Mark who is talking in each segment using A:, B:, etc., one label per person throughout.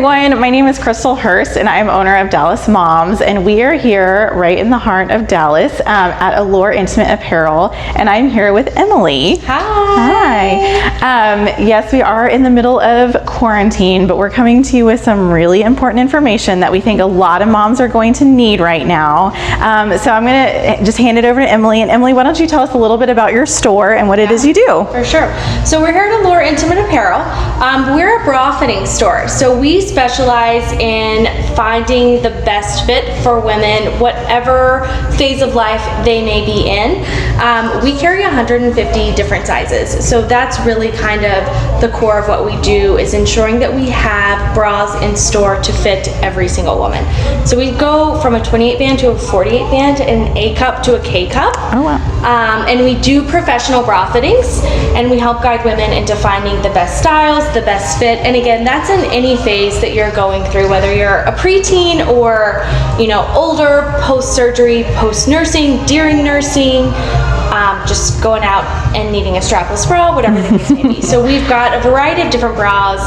A: everyone, my name is Crystal Hurst and I'm owner of Dallas Moms, and we are here right in the heart of Dallas at Allure Intimate Apparel, and I'm here with Emily.
B: Hi.
A: Yes, we are in the middle of quarantine, but we're coming to you with some really important information that we think a lot of moms are going to need right now. So I'm going to just hand it over to Emily, and Emily, why don't you tell us a little bit about your store and what it is you do?
B: For sure. So we're here at Allure Intimate Apparel. We're a bra fitting store. So we specialize in finding the best fit for women, whatever phase of life they may be in. We carry 150 different sizes. So that's really kind of the core of what we do, is ensuring that we have bras in store to fit every single woman. So we go from a 28 band to a 48 band, an A cup to a K cup.
A: Oh, wow.
B: And we do professional bra fittings, and we help guide women into finding the best styles, the best fit. And again, that's in any phase that you're going through, whether you're a preteen or, older, post-surgery, post-nursing, during nursing, just going out and needing a strapless bra, whatever the case may be. So we've got a variety of different bras,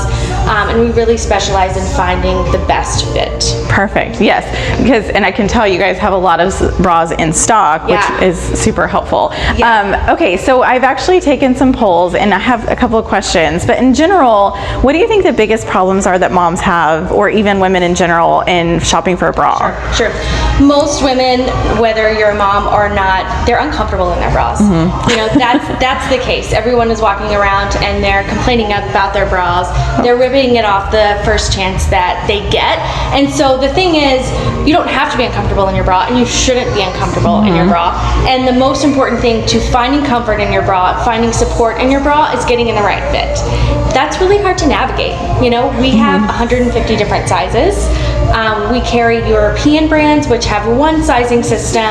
B: and we really specialize in finding the best fit.
A: Perfect. Yes, and I can tell you guys have a lot of bras in stock, which is super helpful. Yeah. Okay, so I've actually taken some polls and I have a couple of questions, but in general, what do you think the biggest problems are that moms have, or even women in general, in shopping for a bra?
B: Sure. Most women, whether you're a mom or not, they're uncomfortable in their bras. Mm-hmm. That's the case. Everyone is walking around and they're complaining about their bras. They're ripping it off the first chance that they get. And so the thing is, you don't have to be uncomfortable in your bra, and you shouldn't be uncomfortable in your bra. And the most important thing to finding comfort in your bra, finding support in your bra, is getting in the right fit. That's really hard to navigate. We have 150 different sizes. We carry European brands, which have one sizing system,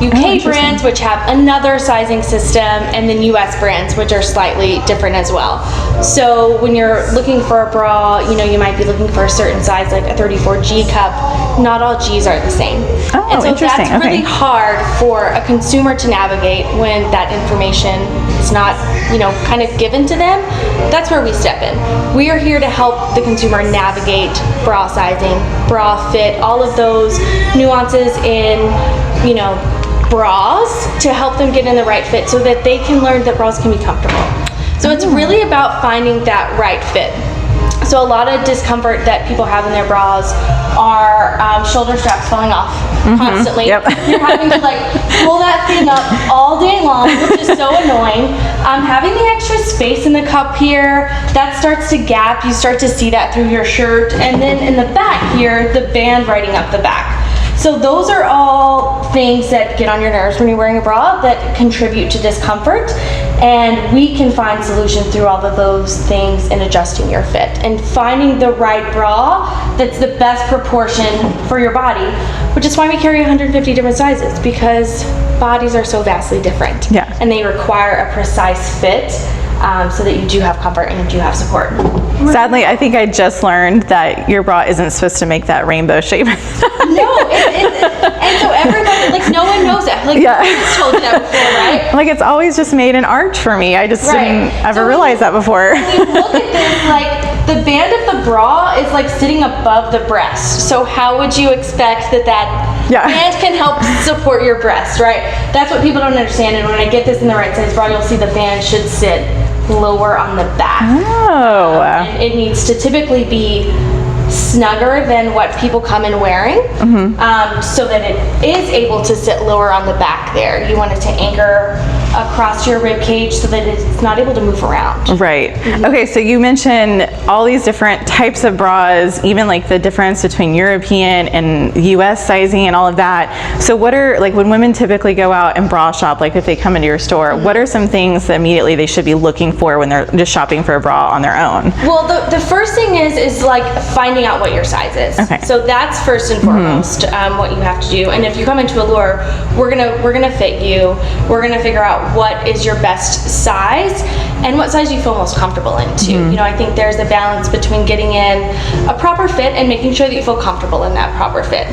B: UK brands, which have another sizing system, and then US brands, which are slightly different as well. So when you're looking for a bra, you might be looking for a certain size, like a 34G cup. Not all Gs are the same.
A: Oh,
B: and so
A: interesting.
B: that's really hard for a consumer to navigate when that information is not, kind of given to them. That's where we step in. We are here to help the consumer navigate bra sizing, bra fit, all of those nuances in, bras, to help them get in the right fit so that they can learn that bras can be comfortable. So it's really about finding that right fit. So a lot of discomfort that people have in their bras are shoulder straps falling off constantly. Yep. You're having to pull that thing up all day long, which is so annoying. Having the extra space in the cup here, that starts to gap. You start to see that through your shirt. And then in the back here, the band riding up the back. So those are all things that get on your nerves when you're wearing a bra, that contribute to discomfort. And we can find solutions through all of those things in adjusting your fit and finding the right bra that's the best proportion for your body, which is why we carry 150 different sizes, because bodies are so vastly different.
A: Yeah.
B: And they require a precise fit, so that you do have comfort and you do have support.
A: Sadly, I think I just learned that your bra isn't supposed to make that rainbow shape.
B: No, and so everybody, no one knows that. Nobody's told you that before, right?
A: It's always just made an arch for me. I just didn't ever realize that before.
B: When you look at this, the band of the bra is sitting above the breast. So how would you expect that band can help support your breast, right? That's what people don't understand. And when I get this in the right size bra, you'll see the band should sit lower on the back.
A: Oh.
B: And it needs to typically be snugger than what people come in wearing, so that it is able to sit lower on the back there. You want it to anchor across your rib cage so that it's not able to move around.
A: Right. Okay, so you mentioned all these different types of bras, even the difference between European and US sizing and all of that. So what are, when women typically go out and bra shop, if they come into your store, what are some things that immediately they should be looking for when they're just shopping for a bra on their own?
B: Well, the first thing is finding out what your size is.
A: Okay.
B: So that's first and foremost what you have to do. And if you come into Allure, we're gonna fit you. We're gonna figure out what is your best size and what size you feel most comfortable in too. You know, I think there's a balance between getting in a proper fit and making sure that you feel comfortable in that proper fit.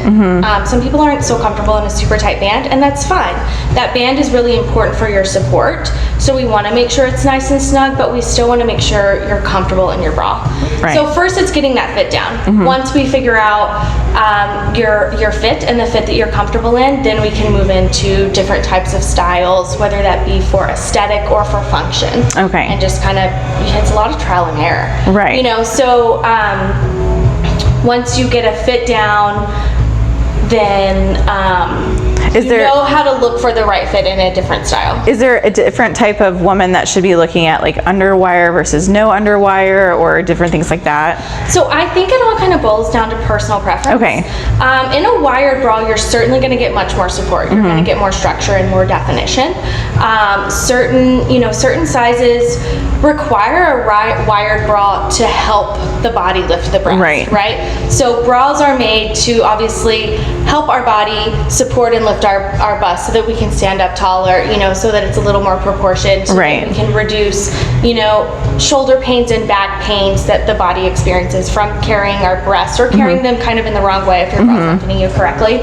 B: Some people aren't so comfortable in a super tight band, and that's fine. That band is really important for your support, so we want to make sure it's nice and snug, but we still want to make sure you're comfortable in your bra.
A: Right.
B: So first it's getting that fit down. Once we figure out your fit and the fit that you're comfortable in, then we can move into different types of styles, whether that be for aesthetic or for function.
A: Okay.
B: And just kind of, it's a lot of trial and error.
A: Right.
B: You know, so once you get a fit down, then you know how to look for the right fit in a different style.
A: Is there a different type of woman that should be looking at, like underwire versus no underwire, or different things like that?
B: So I think it all kind of boils down to personal preference.
A: Okay.
B: In a wired bra, you're certainly going to get much more support. You're going to get more structure and more definition. Certain sizes require a wired bra to help the body lift the breast. Right. So bras are made to obviously help our body support and lift our bust so that we can stand up taller, so that it's a little more proportioned, so that we can reduce, shoulder pains and back pains that the body experiences from carrying our breasts or carrying them kind of in the wrong way if your bra's not fitting you correctly.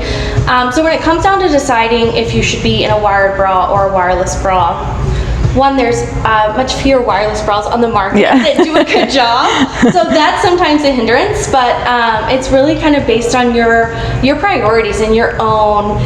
B: So when it comes down to deciding if you should be in a wired bra or a wireless bra, one, there's much fewer wireless bras on the market that do a good job, so that's sometimes a hindrance. But it's really kind of based on your priorities and your own,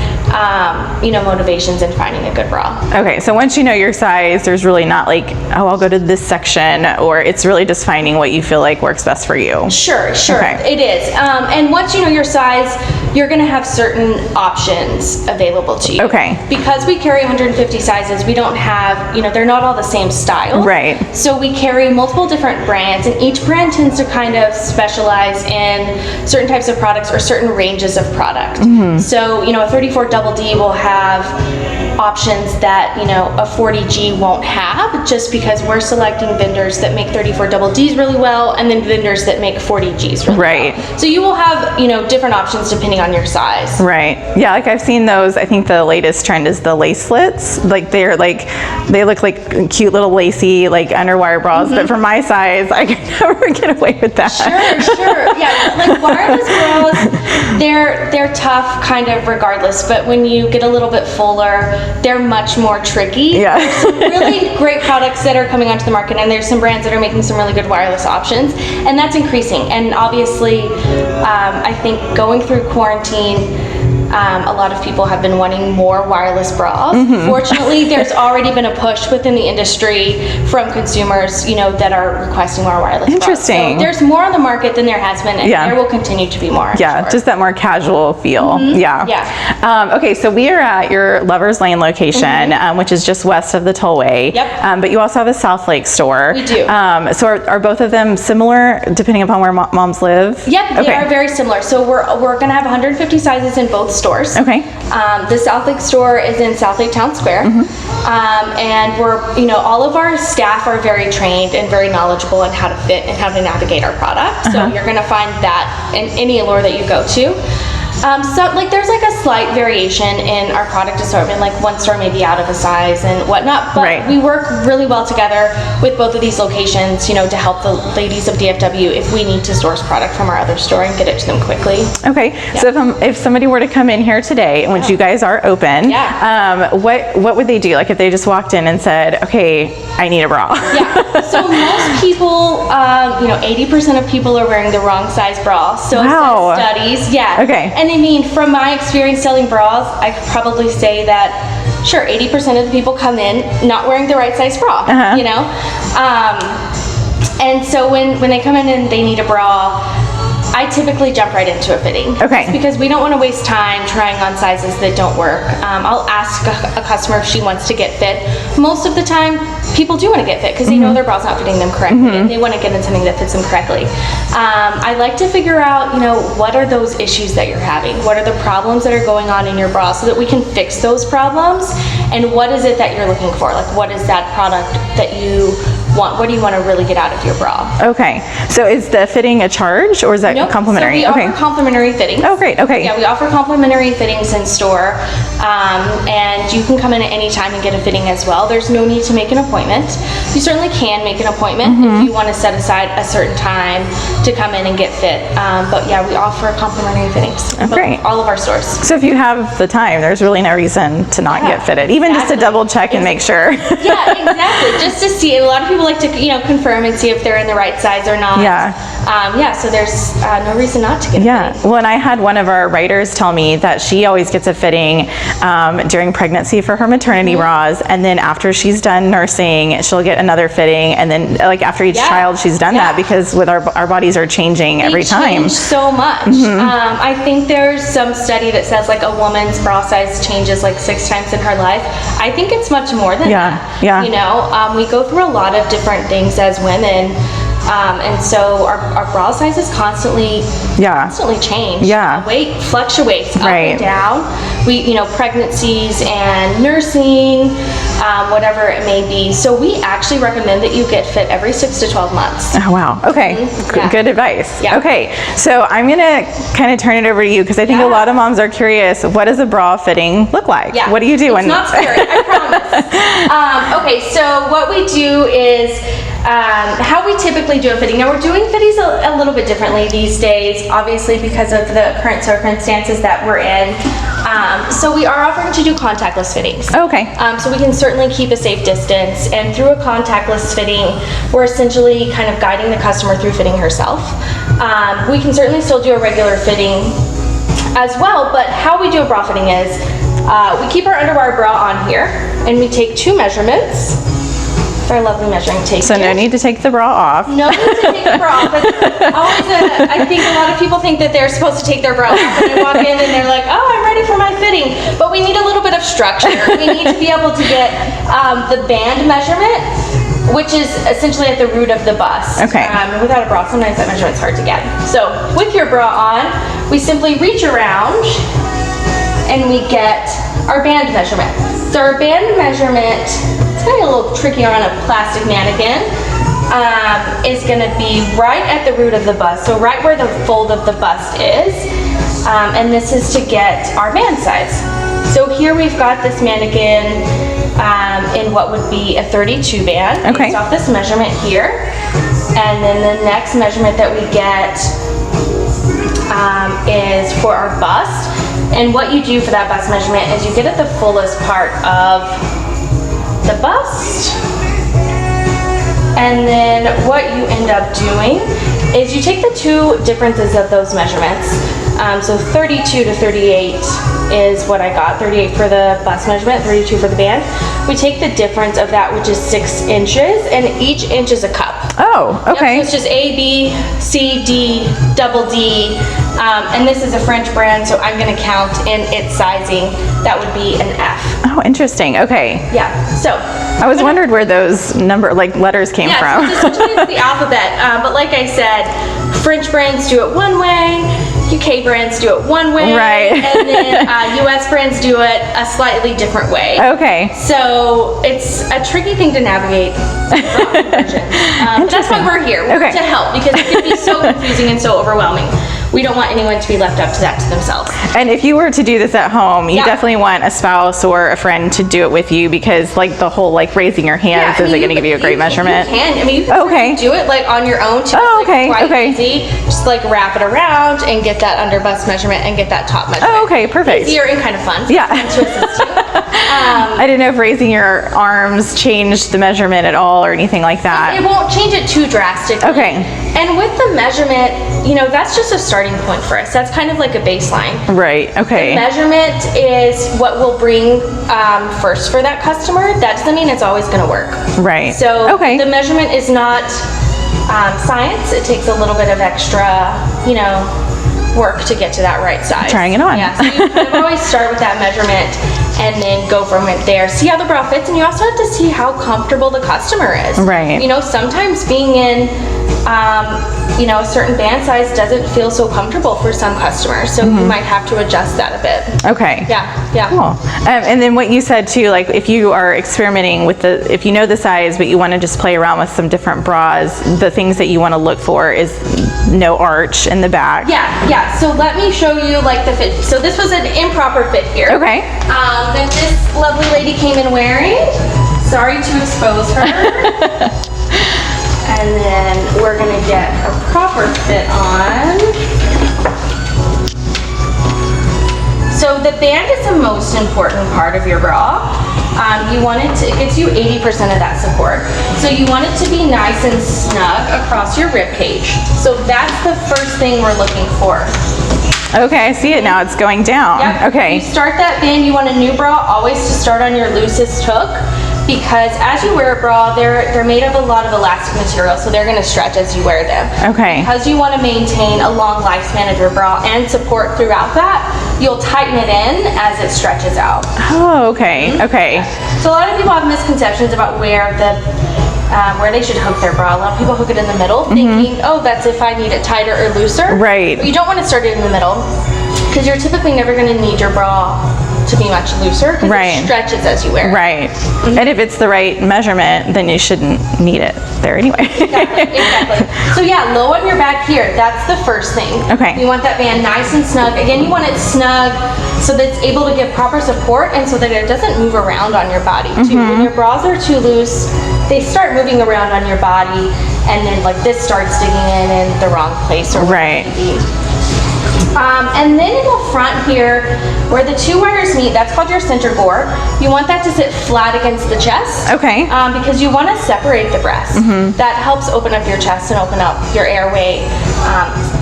B: motivations in finding a good bra.
A: Okay, so once you know your size, there's really not like, oh, I'll go to this section, or it's really just finding what you feel like works best for you.
B: Sure,
A: Okay.
B: It is. And once you know your size, you're going to have certain options available to you.
A: Okay.
B: Because we carry 150 sizes, we don't have, they're not all the same style.
A: Right.
B: So we carry multiple different brands, and each brand tends to kind of specialize in certain types of products or certain ranges of product. So, a 34 double D will have options that, a 40G won't have, just because we're selecting vendors that make 34 double Ds really well, and then vendors that make 40Gs really well. So you will have, different options depending on your size.
A: Right. Yeah, like I've seen those. I think the latest trend is the lacelets. Like they look like cute little lacy, like underwire bras, but for my size, I can never get away with that.
B: Sure. Yeah, like wireless bras, they're tough kind of regardless, but when you get a little bit fuller, they're much more tricky.
A: Yeah.
B: There's some really great products that are coming onto the market, and there's some brands that are making some really good wireless options, and that's increasing. And obviously, I think going through quarantine, a lot of people have been wanting more wireless bras. Fortunately, there's already been a push within the industry from consumers, that are requesting more wireless bras.
A: Interesting.
B: So there's more on the market than there has been, and there will continue to be more.
A: Yeah, just that more casual feel. Yeah. Okay, so we are at your Lover's Lane location, which is just west of the Tollway.
B: Yep.
A: But you also have a South Lake store.
B: We do.
A: So are both of them similar, depending upon where moms live?
B: Yep, they are very similar. So we're going to have 150 sizes in both stores.
A: Okay.
B: The South Lake store is in South Lake Town Square, and we're, all of our staff are very trained and very knowledgeable in how to fit and how to navigate our product. So you're going to find that in any Allure that you go to. There's like a slight variation in our product assortment, like one store may be out of a size and whatnot, but we work really well together with both of these locations, to help the ladies of DFW if we need to source product from our other store and get it to them quickly.
A: Okay, so if somebody were to come in here today, which you guys are open, what would they do? Like if they just walked in and said, okay, I need a bra.
B: So most people, 80% of people are wearing the wrong size bra. So studies,
A: Okay.
B: And I mean, from my experience selling bras, I could probably say that, sure, 80% of the people come in not wearing the right size bra, and so when they come in and they need a bra, I typically jump right into a fitting.
A: Okay.
B: Just because we don't want to waste time trying on sizes that don't work. I'll ask a customer if she wants to get fit. Most of the time, people do want to get fit because they know their bra's not fitting them correctly, and they want to get in something that fits them correctly. I like to figure out, what are those issues that you're having? What are the problems that are going on in your bra so that we can fix those problems? And what is it that you're looking for? Like, what is that product that you what do you want to really get out of your bra.
A: Okay. So is the fitting a charge, or is that
B: Nope.
A: complimentary?
B: So we offer complimentary fittings.
A: Oh, great. Okay.
B: Yeah, we offer complimentary fittings in store, and you can come in at any time and get a fitting as well. There's no need to make an appointment. You certainly can make an appointment if you want to set aside a certain time to come in and get fit. But yeah, we offer complimentary fittings.
A: Great.
B: All of our stores.
A: So if you have the time, there's really no reason to not get fitted, even just to double check and make sure.
B: Yeah, exactly. Just to see. A lot of people like to, confirm and see if they're in the right size or not.
A: Yeah.
B: So there's no reason not to get a fitting.
A: Well, and I had one of our writers tell me that she always gets a fitting during pregnancy for her maternity bras, and then after she's done nursing, she'll get another fitting, and then like after each child, she's done that, because with our bodies are changing every time.
B: Change so much. I think there's some study that says like a woman's bra size changes like 6 times in her life. I think it's much more than that.
A: Yeah.
B: We go through a lot of different things as women. And so our bra sizes constantly change.
A: Yeah.
B: Weight fluctuates up
A: Right.
B: and down. Pregnancies and nursing, whatever it may be. So we actually recommend that you get fit every 6 to 12 months.
A: Oh, wow. Okay.
B: Yeah.
A: Good advice.
B: Yeah.
A: Okay. So I'm going to kind of turn it over to you, because I think a lot of moms are curious, what does a bra fitting look like?
B: Yeah.
A: What do you do?
B: It's not scary, I promise. Okay, so what we do is how we typically do a fitting. Now we're doing fittings a little bit differently these days, obviously because of the current circumstances that we're in. So we are offering to do contactless fittings.
A: Okay.
B: So we can certainly keep a safe distance, and through a contactless fitting, we're essentially kind of guiding the customer through fitting herself. We can certainly still do a regular fitting as well, but how we do a bra fitting is we keep our underwire bra on here, and we take 2 measurements. Our lovely measuring tape.
A: So no need to take the bra off.
B: No need to take the bra off. I think a lot of people think that they're supposed to take their bra off when they walk in, and they're like, oh, I'm ready for my fitting. But we need a little bit of structure. We need to be able to get the band measurement, which is essentially at the root of the bust.
A: Okay.
B: Without a bra, sometimes that measurement's hard to get. So with your bra on, we simply reach around and we get our band measurement. So our band measurement, it's gonna be a little tricky on a plastic mannequin, is gonna be right at the root of the bust, so right where the fold of the bust is, and this is to get our band size. So here we've got this mannequin in what would be a 32 band, based off this measurement here, and then the next measurement that we get is for our bust. And what you do for that bust measurement is you get at the fullest part of the bust, and then what you end up doing is you take the 2 differences of those measurements. So 32 to 38 is what I got, 38 for the bust measurement, 32 for the band. We take the difference of that, which is 6 inches, and each inch is a cup.
A: Oh, okay.
B: Yep, so it's just A, B, C, D, double D, and this is a French brand, so I'm going to count in its sizing. That would be an F.
A: Oh, interesting. Okay.
B: Yeah. So
A: I was wondered where those letters came from.
B: So essentially it's the alphabet. But like I said, French brands do it one way, UK brands do it one way,
A: Right.
B: and then US brands do it a slightly different way.
A: Okay.
B: So it's a tricky thing to navigate. But that's why we're here. We're to help, because it can be so confusing and so overwhelming. We don't want anyone to be left up to that to themselves.
A: And if you were to do this at home, you definitely want a spouse or a friend to do it with you, because the whole raising your hands isn't going to give you a great measurement.
B: You can. You can do it on your own too. Quite easy. Just wrap it around and get that under bust measurement and get that top measurement.
A: Oh, okay, perfect.
B: Easier and kind of fun.
A: Yeah.
B: To assist you.
A: I didn't know if raising your arms changed the measurement at all or anything like that.
B: It won't change it too drastically.
A: Okay.
B: And with the measurement, that's just a starting point for us. That's kind of like a baseline.
A: Right. Okay.
B: The measurement is what we'll bring first for that customer. That doesn't mean it's always going to work.
A: Right.
B: So the measurement is not science. It takes a little bit of extra, work to get to that right size.
A: Trying it on.
B: Yeah. So you kind of always start with that measurement and then go from it there. See how the bra fits, and you also have to see how comfortable the customer is.
A: Right.
B: Sometimes being in you know, a certain band size doesn't feel so comfortable for some customers, so you might have to adjust that a bit.
A: Okay.
B: Yeah.
A: Cool. And then what you said too, like if you are experimenting with if you know the size, but you want to just play around with some different bras, the things that you want to look for is no arch in the back.
B: Yeah. So let me show you like the fit. So this was an improper fit here.
A: Okay.
B: That this lovely lady came in wearing. Sorry to expose her. And then we're gonna get a proper fit on. So the band is the most important part of your bra. You want it gets you 80% of that support. So you want it to be nice and snug across your rib cage. So that's the first thing we're looking for.
A: Okay, I see it now. It's going down.
B: Yep.
A: Okay.
B: You start that band, you want a new bra always to start on your loosest hook, because as you wear a bra, they're made of a lot of elastic material, so they're going to stretch as you wear them.
A: Okay.
B: Because you want to maintain a long lifespan of your bra and support throughout that, you'll tighten it in as it stretches out.
A: Oh, okay. Okay.
B: So a lot of people have misconceptions about where they should hook their bra. A lot of people hook it in the middle, thinking, oh, that's if I need it tighter or looser.
A: Right.
B: But you don't want to start it in the middle, because you're typically never going to need your bra to be much looser, because it stretches as you wear it.
A: Right. And if it's the right measurement, then you shouldn't need it there anyway.
B: Exactly. So yeah, low on your back here, that's the first thing.
A: Okay.
B: You want that band nice and snug. Again, you want it snug so that it's able to give proper support and so that it doesn't move around on your body too. When your bras are too loose, they start moving around on your body, and then like this starts digging in the wrong place or where it needs to be. And then in the front here, where the two wires meet, that's called your center bore. You want that to sit flat against the chest.
A: Okay.
B: Because you want to separate the breasts. That helps open up your chest and open up your airway.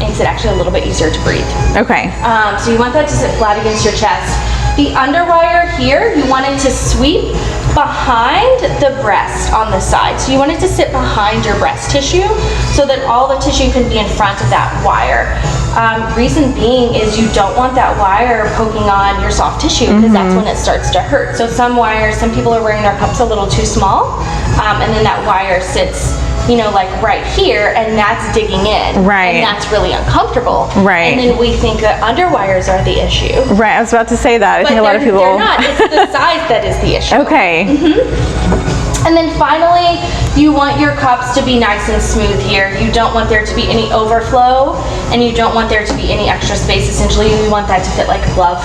B: Makes it actually a little bit easier to breathe.
A: Okay.
B: So you want that to sit flat against your chest. The underwire here, you want it to sweep behind the breast on the side. So you want it to sit behind your breast tissue so that all the tissue can be in front of that wire. Reason being is you don't want that wire poking on your soft tissue, because that's when it starts to hurt. So some people are wearing their cups a little too small, and then that wire sits, you know, like right here, and that's digging in.
A: Right.
B: And that's really uncomfortable.
A: Right.
B: And then we think that underwires are the issue.
A: Right. I was about to say that. I think a lot of people.
B: They're not. It's the size that is the issue.
A: Okay.
B: And then finally, you want your cups to be nice and smooth here. You don't want there to be any overflow, and you don't want there to be any extra space. Essentially, you want that to fit like a glove.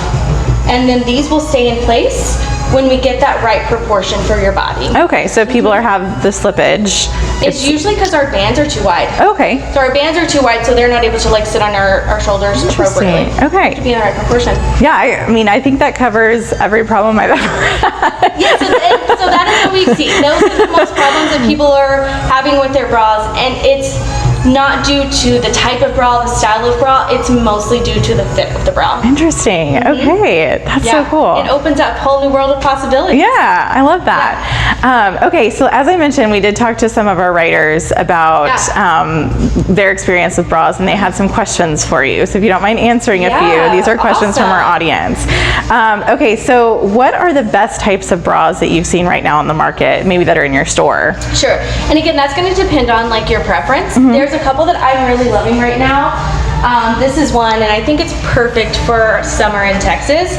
B: And then these will stay in place when we get that right proportion for your body.
A: Okay, so people have the slippage.
B: It's usually because our bands are too wide.
A: Okay.
B: So our bands are too wide, so they're not able to like sit on our shoulders appropriately.
A: Okay.
B: To be in the right proportion.
A: Yeah, I mean, I think that covers every problem I've ever had.
B: Yeah, so that is what we see. Those are the most problems that people are having with their bras, and it's not due to the type of bra, the style of bra, it's mostly due to the fit of the bra.
A: Interesting. Okay, that's so cool.
B: It opens up a whole new world of possibilities.
A: Yeah, I love that. Okay, so as I mentioned, we did talk to some of our writers about their experience with bras, and they had some questions for you. So if you don't mind answering a few, these are questions from our audience. Okay, so what are the best types of bras that you've seen right now on the market, maybe that are in your store?
B: Sure, and again, that's going to depend on like your preference. There's a couple that I'm really loving right now. This is one, and I think it's perfect for summer in Texas.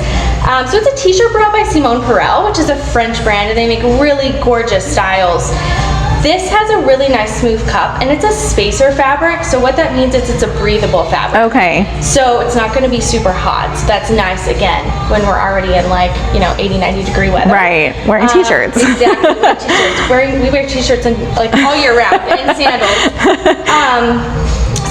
B: So it's a t-shirt bra by Apparel, which is a French brand, and they make really gorgeous styles. This has a really nice smooth cup, and it's a spacer fabric, so what that means is it's a breathable fabric.
A: Okay.
B: So it's not going to be super hot, so that's nice, again, when we're already in like, 80, 90 degree weather.
A: Right, wearing t-shirts.
B: Exactly, we wear t-shirts and, like all year round, and sandals.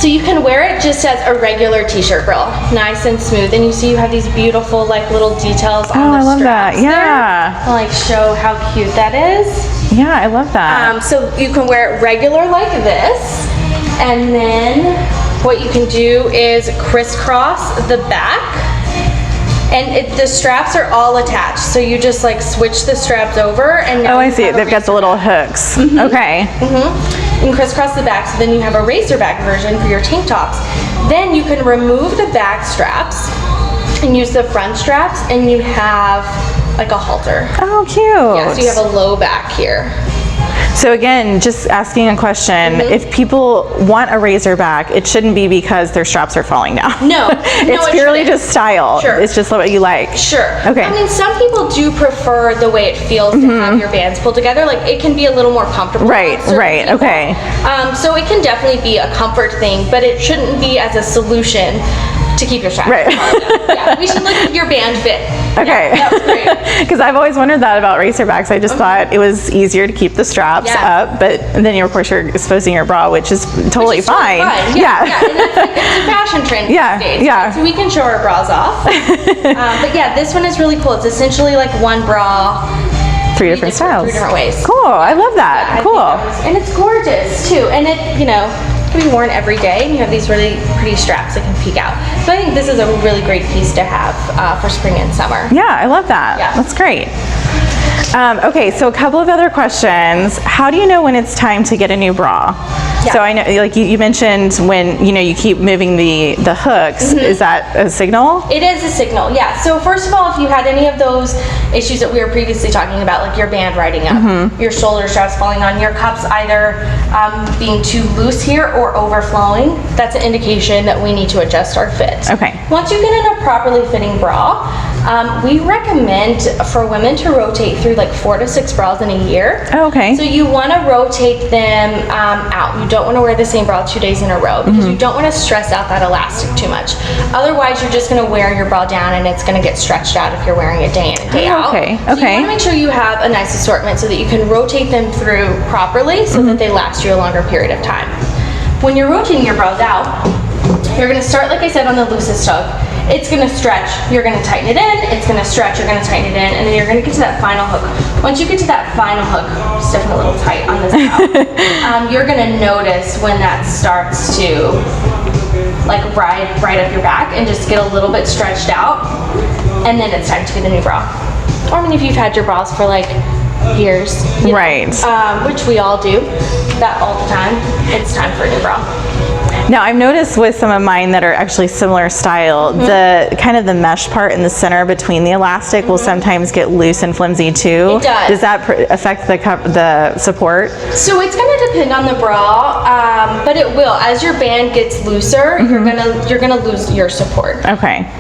B: So you can wear it just as a regular t-shirt bra, nice and smooth, and you see you have these beautiful like little details on the straps. Oh, I love that.
A: Yeah.
B: I'll like show how cute that is.
A: Yeah, I love that.
B: So you can wear it regular like this, and then what you can do is crisscross the back, and the straps are all attached. So you just like switch the straps over, and now
A: I see it. They've got the little hooks. Okay.
B: And crisscross the back, so then you have a racer back version for your tank tops. Then you can remove the back straps and use the front straps, and you have like a halter.
A: Oh, cute.
B: Yeah, so you have a low back here.
A: So again, just asking a question, if people want a razor back, it shouldn't be because their straps are falling down.
B: No.
A: It's purely just style.
B: Sure.
A: It's just what you like.
B: Sure.
A: Okay.
B: I mean, some people do prefer the way it feels to have your bands pulled together. Like, it can be a little more comfortable.
A: Right,
B: on certain
A: right,
B: people.
A: okay.
B: So it can definitely be a comfort thing, but it shouldn't be as a solution to keep your straps.
A: Right.
B: Yeah, we should look at your band fit.
A: Okay.
B: Yeah, that's great.
A: Because I've always wondered that about racerbacks. I just thought it was easier to keep the straps up, but then of course you're exposing your bra, which is totally fine.
B: Yeah. And that's like, it's a fashion trend these days.
A: Yeah.
B: So we can show our bras off. But yeah, this one is really cool. It's essentially like one bra.
A: Three different styles.
B: 3 different ways.
A: Cool. I love that.
B: Yeah,
A: cool.
B: And it's gorgeous too. And it, can be worn every day, and you have these really pretty straps that can peek out. So I think this is a really great piece to have for spring and summer.
A: Yeah, I love that.
B: Yeah.
A: That's great. Okay, so a couple of other questions. How do you know when it's time to get a new bra?
B: Yeah.
A: So I know, like you mentioned, when you keep moving the hooks, is that a signal?
B: It is a signal, yeah. So first of all, if you had any of those issues that we were previously talking about, like your band riding up, your shoulder straps falling on, your cups either being too loose here or overflowing, that's an indication that we need to adjust our fit.
A: Okay.
B: Once you get in a properly fitting bra, we recommend for women to rotate through like 4 to 6 bras in a year.
A: Oh, okay.
B: So you want to rotate them out. You don't want to wear the same bra 2 days in a row because you don't want to stress out that elastic too much. Otherwise, you're just going to wear your bra down and it's going to get stretched out if you're wearing it day in and day out.
A: Okay.
B: So you want to make sure you have a nice assortment so that you can rotate them through properly so that they last you a longer period of time. When you're rotating your bras out, you're going to start, like I said, on the loosest hook. It's going to stretch, you're going to tighten it in, it's going to stretch, you're going to tighten it in, and then you're going to get to that final hook. Once you get to that final hook, just definitely a little tight on this out, you're going to notice when that starts to like ride up your back and just get a little bit stretched out, and then it's time to get a new bra. Or I mean, if you've had your bras for like years,
A: Right.
B: Which we all do, that all the time, it's time for a new bra.
A: Now I've noticed with some of mine that are actually similar style, the kind of the mesh part in the center between the elastic will sometimes get loose and flimsy too.
B: It does.
A: Does that affect the support?
B: So it's going to depend on the bra, but it will. As your band gets looser, you're gonna lose your support.
A: Okay.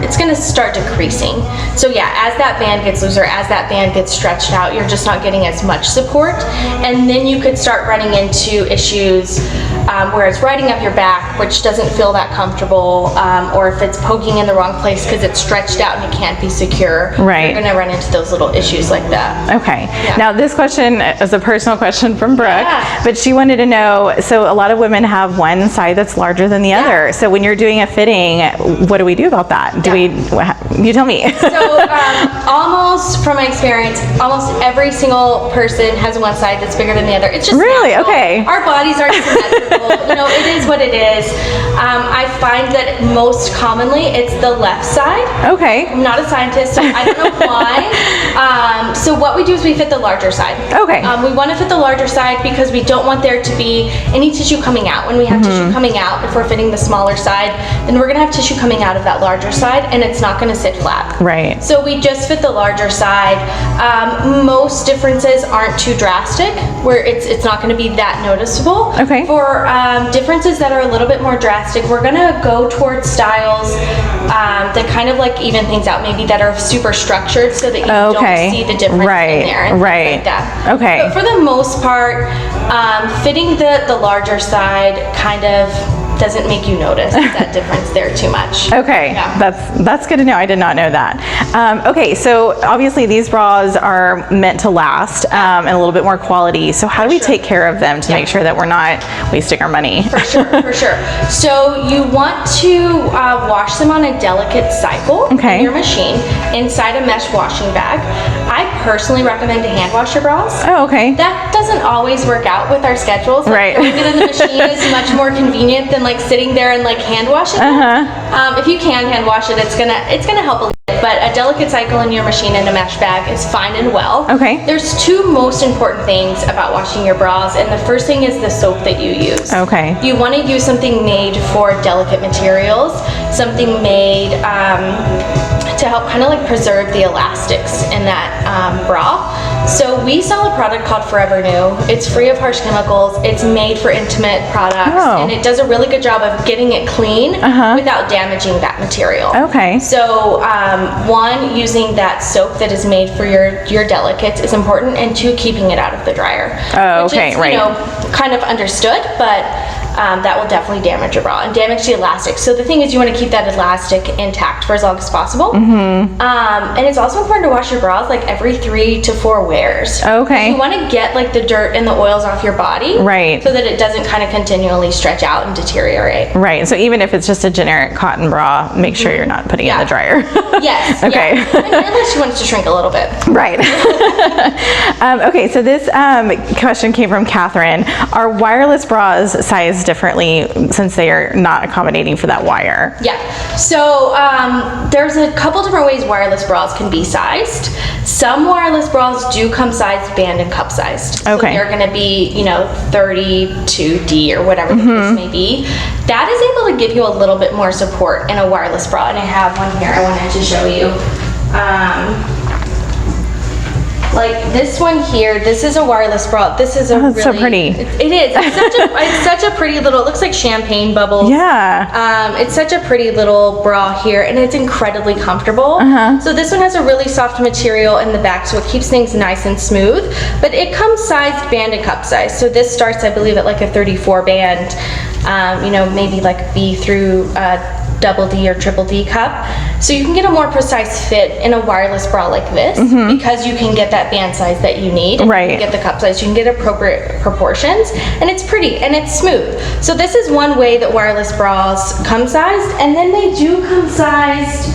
B: It's going to start decreasing. So yeah, as that band gets looser, as that band gets stretched out, you're just not getting as much support, and then you could start running into issues where it's riding up your back, which doesn't feel that comfortable, or if it's poking in the wrong place because it's stretched out and it can't be secure.
A: Right.
B: You're going to run into those little issues like that.
A: Okay.
B: Yeah.
A: Now this question is a personal question from Brooke,
B: Yeah.
A: but she wanted to know, so a lot of women have one side that's larger than the other. So when you're doing a fitting, what do we do about that? You tell me.
B: So almost, from my experience, almost every single person has one side that's bigger than the other. It's just
A: Really?
B: natural.
A: Okay.
B: Our bodies are symmetrical. It is what it is. I find that most commonly it's the left side.
A: Okay.
B: I'm not a scientist, so I don't know why. So what we do is we fit the larger side.
A: Okay.
B: We want to fit the larger side because we don't want there to be any tissue coming out. When we have tissue coming out, if we're fitting the smaller side, then we're going to have tissue coming out of that larger side, and it's not going to sit flat.
A: Right.
B: So we just fit the larger side. Most differences aren't too drastic, where it's not going to be that noticeable.
A: Okay.
B: For differences that are a little bit more drastic, we're going to go towards styles that kind of like even things out, maybe that are super structured so that you don't see the difference in there. And
A: Right.
B: things like that.
A: Okay.
B: But for the most part, fitting the larger side kind of doesn't make you notice that difference there too much.
A: Okay,
B: Yeah.
A: that's good to know. I did not know that. Okay, so obviously these bras are meant to last and a little bit more quality. So how do we take care of them to make sure that we're not wasting our money?
B: For sure. So you want to wash them on a delicate cycle in your machine inside a mesh washing bag. I personally recommend to hand wash your bras.
A: Oh, okay.
B: That doesn't always work out with our schedules.
A: Right.
B: Throwing it in the machine is much more convenient than like sitting there and like hand washing it. If you can hand wash it, it's gonna help a little bit. But a delicate cycle in your machine in a mesh bag is fine and well.
A: Okay.
B: There's two most important things about washing your bras, and the first thing is the soap that you use.
A: Okay.
B: You want to use something made for delicate materials, something made to help kind of like preserve the elastics in that bra. So we sell a product called Forever New. It's free of harsh chemicals. It's made for intimate products, and it does a really good job of getting it clean without damaging that material.
A: Okay.
B: So one, using that soap that is made for your delicates is important, and two, keeping it out of the dryer.
A: Oh,
B: which
A: okay,
B: is,
A: right.
B: You know, kind of understood, but that will definitely damage your bra and damage the elastic. So the thing is, you want to keep that elastic intact for as long as possible. And it's also important to wash your bras like every 3 to 4 wears.
A: Okay.
B: You want to get like the dirt and the oils off your body,
A: Right.
B: so that it doesn't kind of continually stretch out and deteriorate.
A: Right. So even if it's just a generic cotton bra, make sure you're not putting it in the dryer.
B: Yes.
A: Okay.
B: Yeah. I mean, unless you want it to shrink a little bit.
A: Right. Okay, so this question came from Catherine. Are wireless bras sized differently since they are not accommodating for that wire?
B: Yeah. So there's a couple different ways wireless bras can be sized. Some wireless bras do come sized band and cup sized. So
A: Okay.
B: they're going to be, 32D or whatever the case may be. That is able to give you a little bit more support in a wireless bra, and I have one here I wanted to show you. Like this one here, this is a wireless bra. This is a
A: That's so pretty.
B: It is. It's such a pretty little, it looks like champagne bubbles.
A: Yeah.
B: It's such a pretty little bra here, and it's incredibly comfortable. So this one has a really soft material in the back, so it keeps things nice and smooth, but it comes sized band and cup size. So this starts, I believe, at like a 34 band, maybe like B through double D or triple D cup. So you can get a more precise fit in a wireless bra like this, because you can get that band size that you need. And
A: Right.
B: You can get the cup size, you can get appropriate proportions, and it's pretty and it's smooth. So this is one way that wireless bras come sized, and then they do come sized,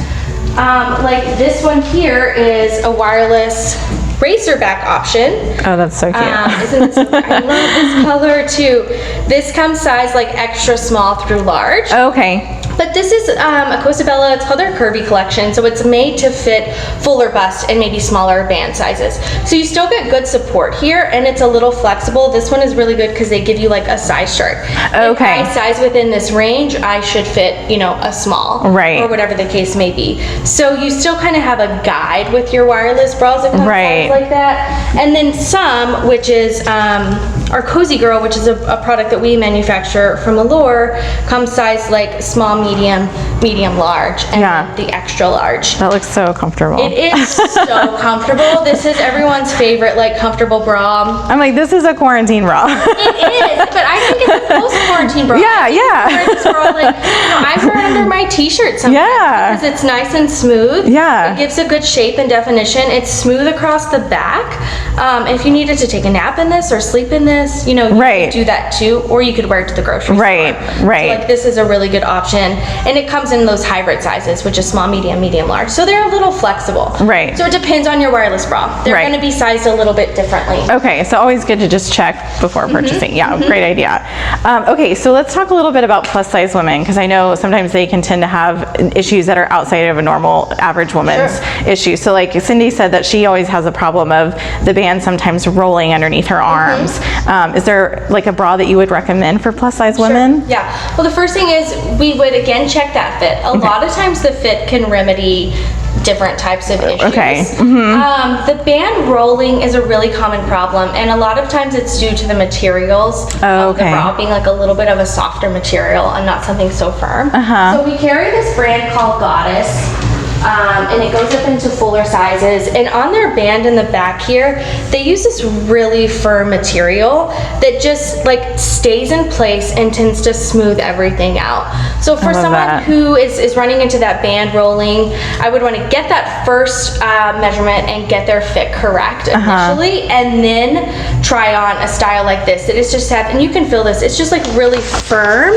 B: like this one here is a wireless racer back option.
A: Oh, that's so cute.
B: Isn't it so, I love this color too. This comes sized like extra small through large.
A: Okay.
B: But this is a Cosabella, it's called their Curvy collection, so it's made to fit fuller bust and maybe smaller band sizes. So you still get good support here, and it's a little flexible. This one is really good because they give you like a size chart.
A: Okay.
B: If I size within this range, I should fit, a small.
A: Right.
B: Or whatever the case may be. So you still kind of have a guide with your wireless bras that come
A: Right.
B: sized like that. And then some, which is our Cozy Girl, which is a product that we manufacture from Allure, comes sized like small, medium, large, and
A: Yeah.
B: the extra large.
A: That looks so comfortable.
B: It is so comfortable. This is everyone's favorite, like, comfortable bra.
A: I'm like, this is a quarantine bra.
B: It is, but I think it's a post-quarantine bra.
A: Yeah,
B: I
A: yeah.
B: wear this bra, like, I wear it under my t-shirt sometimes.
A: Yeah.
B: Because it's nice and smooth.
A: Yeah.
B: It gives a good shape and definition. It's smooth across the back. If you needed to take a nap in this or sleep in this, you
A: Right.
B: could do that too, or you could wear it to the grocery
A: Right,
B: store.
A: right.
B: So, like, this is a really good option, and it comes in those hybrid sizes, which is small, medium, large. So they're a little flexible.
A: Right.
B: So it depends on your wireless bra. They're
A: Right.
B: going to be sized a little bit differently.
A: Okay, so always good to just check before purchasing. Yeah, great idea. Okay, so let's talk a little bit about plus size women, because I know sometimes they can tend to have issues that are outside of a normal average woman's issues. So like Cindy said that she always has a problem of the band sometimes rolling underneath her arms. Is there like a bra that you would recommend for plus size women?
B: Yeah. Well, the first thing is we would again check that fit. A lot of times the fit can remedy different types of issues.
A: Okay.
B: The band rolling is a really common problem, and a lot of times it's due to the materials of the
A: Okay.
B: bra being like a little bit of a softer material and not something so firm. So we carry this brand called Goddess. And it goes up into fuller sizes, and on their band in the back here they use this really firm material that just like stays in place and tends to smooth everything out. So for
A: love
B: someone
A: that.
B: who is running into that band rolling, I would want to get that first measurement and get their fit correct initially, and then try on a style like this. It is just and you can feel this, it's just like really firm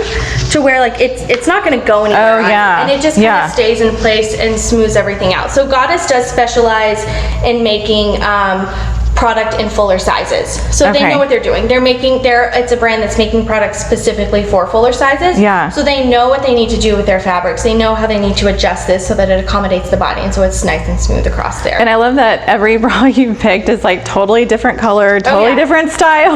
B: to where like it's not going to go anywhere.
A: Oh, yeah.
B: And it just kind
A: Yeah.
B: of stays in place and smooths everything out. So Goddess does specialize in making product in fuller sizes. So they
A: Okay.
B: know what they're doing. It's a brand that's making products specifically for fuller sizes.
A: Yeah.
B: So they know what they need to do with their fabrics. They know how they need to adjust this so that it accommodates the body, and so it's nice and smooth across there.
A: And I love that every bra you picked is like totally different color, totally
B: yeah.
A: different style.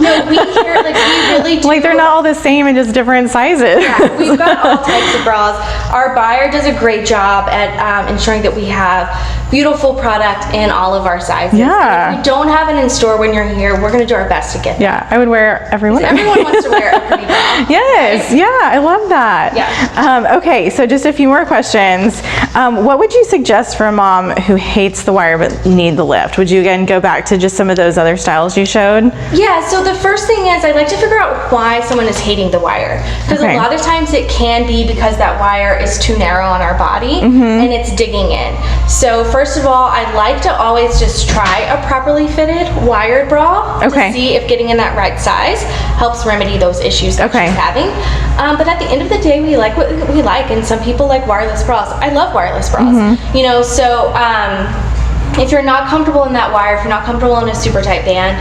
B: No, we really do.
A: Like they're not all the same and just different sizes.
B: Yeah, we've got all types of bras. Our buyer does a great job at ensuring that we have beautiful product in all of our sizes.
A: Yeah.
B: And if we don't have it in store when you're here, we're going to do our best to get it.
A: Yeah, I would wear every one of them.
B: Everyone wants to wear a pretty bra.
A: Yes,
B: right?
A: yeah, I love that.
B: Yeah.
A: Okay, so just a few more questions. What would you suggest for a mom who hates the wire but need the lift? Would you again go back to just some of those other styles you showed?
B: Yeah, so the first thing is I'd like to figure out why someone is hating the wire. Because
A: Okay.
B: a lot of times it can be because that wire is too narrow on our body and it's digging in. So first of all, I'd like to always just try a properly fitted wired bra
A: Okay.
B: to see if getting in that right size helps remedy those issues that
A: Okay.
B: she's having. But at the end of the day, we like what we like, and some people like wireless bras. I love wireless bras. You know, so if you're not comfortable in that wire, if you're not comfortable in a super tight band,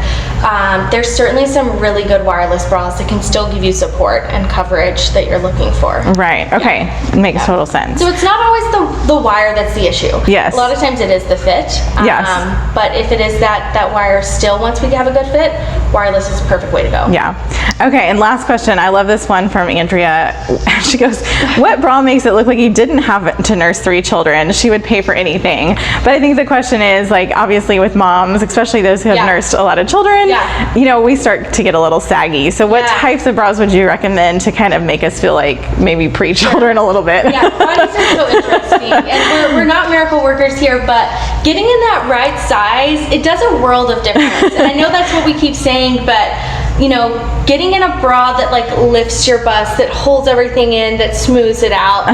B: there's certainly some really good wireless bras that can still give you support and coverage that you're looking for.
A: Right, okay, it makes total sense.
B: So it's not always the wire that's the issue.
A: Yes.
B: A lot of times it is the fit.
A: Yes.
B: But if it is that wire still, once we have a good fit, wireless is the perfect way to go.
A: Yeah. Okay, and last question. I love this one from Andrea. She goes, what bra makes it look like you didn't have to nurse 3 children? She would pay for anything. But I think the question is, like, obviously with moms, especially those who have nursed a lot of children, you know, we start to get a little saggy. So what types of bras would you recommend to kind of make us feel like maybe pre-children a little bit?
B: Yeah, bodies are so interesting. And we're not miracle workers here, but getting in that right size, it does a world of difference. And I know that's what we keep saying, but you know, getting in a bra that like lifts your bust, that holds everything in, that smooths it out,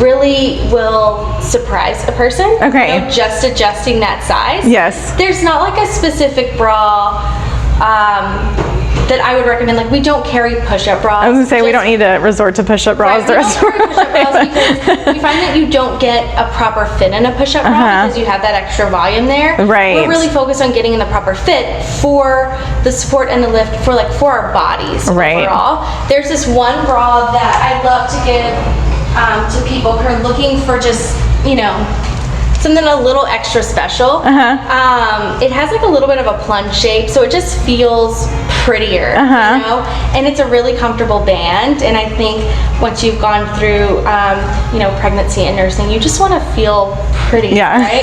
B: really will surprise a person.
A: Okay.
B: You know, just adjusting that size.
A: Yes.
B: There's not like a specific bra that I would recommend. Like, we don't carry push-up bras.
A: I was gonna say, we don't need to resort to push-up bras the rest of our
B: push-up bras because we find that you don't get a proper fit in a push-up bra because you have that extra volume there.
A: Right.
B: We're really focused on getting in the proper fit for the support and the lift for our bodies overall. There's this one bra that I love to give to people who are looking for just, you know, something a little extra special. It has like a little bit of a plunge shape, so it just feels prettier, you know? And it's a really comfortable band, and I think once you've gone through, you know, pregnancy and nursing, you just want to feel pretty, right?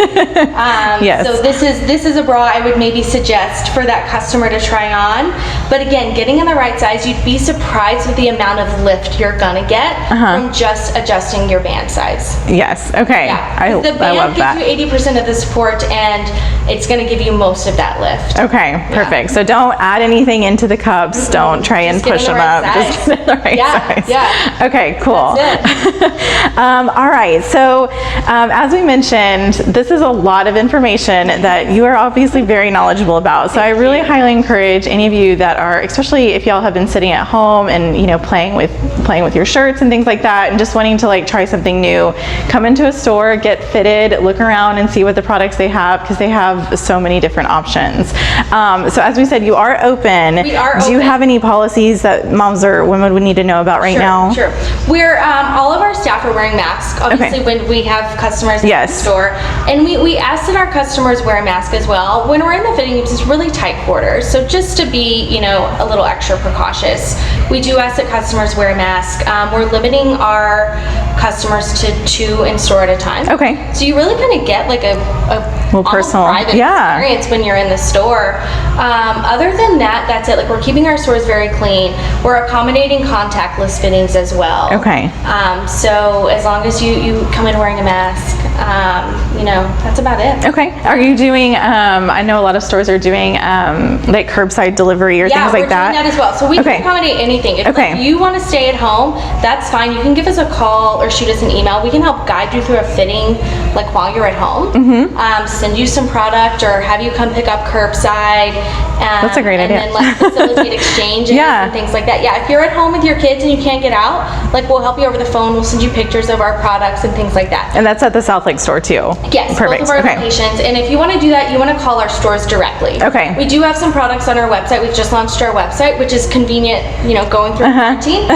A: Yes.
B: So this is a bra I would maybe suggest for that customer to try on. But again, getting in the right size, you'd be surprised with the amount of lift you're gonna get from just adjusting your band size.
A: Yes, okay. I love that.
B: Gives you 80% of the support, and it's going to give you most of that lift.
A: Okay, perfect. So don't add anything into the cups. Don't try and push them up. Just get in the right size.
B: Yeah.
A: Okay, cool.
B: That's it.
A: All right. So as we mentioned, this is a lot of information that you are obviously very knowledgeable about. So I really highly encourage any of you that are, especially if y'all have been sitting at home and, you know, playing with your shirts and things like that, and just wanting to like try something new, come into a store, get fitted, look around and see what the products they have, because they have so many different options. So as we said, you are open.
B: We are
A: Do you
B: open.
A: have any policies that moms or women would need to know about right now?
B: Sure. We're all of our staff are wearing masks. Obviously, when we have customers in the store, and we ask that our customers wear a mask as well when we're in the fitting rooms. It's really tight quarters, so just to be, you know, a little extra precautious, we do ask that customers wear a mask. We're limiting our customers to 2 in store at a time.
A: Okay.
B: So you really kind of get like a
A: Well, personal,
B: private experience when you're in the store. Other than that, that's it. Like, we're keeping our stores very clean. We're accommodating contactless fittings as well.
A: Okay.
B: So as long as you come in wearing a mask, you know, that's about it.
A: Okay. Are you doing, I know a lot of stores are doing like curbside delivery or things like that?
B: Yeah, we're doing that as well. So we can accommodate anything. If like, you want to stay at home, that's fine. You can give us a call or shoot us an email. We can help guide you through a fitting like while you're at home. Send you some product or have you come pick up curbside.
A: That's a great idea.
B: And then let's facilitate exchanges and things like that. Yeah, if you're at home with your kids and you can't get out, like, we'll help you over the phone. We'll send you pictures of our products and things like that.
A: And that's at the South Lake store too?
B: Yes,
A: perfect.
B: Both of our locations. And if you want to do that, you want to call our stores directly.
A: Okay.
B: We do have some products on our website. We've just launched our website, which is convenient, you know, going through quarantine.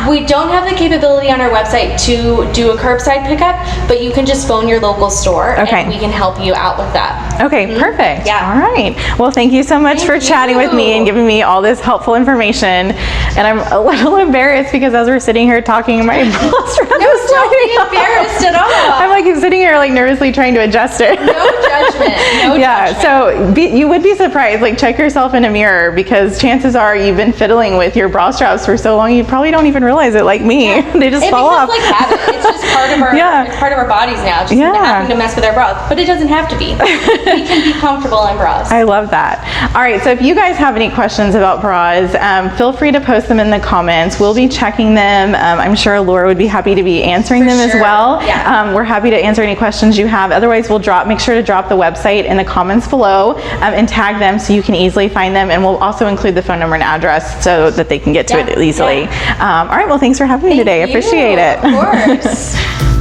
B: We don't have the capability on our website to do a curbside pickup, but you can just phone your local store and we can help you out with that.
A: Okay, perfect.
B: Yeah.
A: All right. Well, thank you so much for chatting with me and giving me all this helpful information. And I'm a little embarrassed because as we're sitting here talking, my bra strap
B: No,
A: is
B: don't be
A: sliding off.
B: embarrassed at all.
A: I'm like sitting here like nervously trying to adjust it.
B: No judgment. No
A: Yeah,
B: judgment.
A: so you would be surprised. Like, check yourself in a mirror because chances are you've been fiddling with your bra straps for so long you probably don't even realize it. Like me, they just fall off.
B: It becomes like habit. It's just part of our. It's part of our bodies now. Just having to mess with our bras, but it doesn't have to be. We can be comfortable in bras.
A: I love that. All right, so if you guys have any questions about bras, feel free to post them in the comments. We'll be checking them. I'm sure Allure would be happy to be answering them as well.
B: Yeah.
A: We're happy to answer any questions you have. Otherwise, we'll make sure to drop the website in the comments below and tag them so you can easily find them. And we'll also include the phone number and address so that they can get to it easily. All right, well, thanks for having me today. I appreciate it.
B: Of course.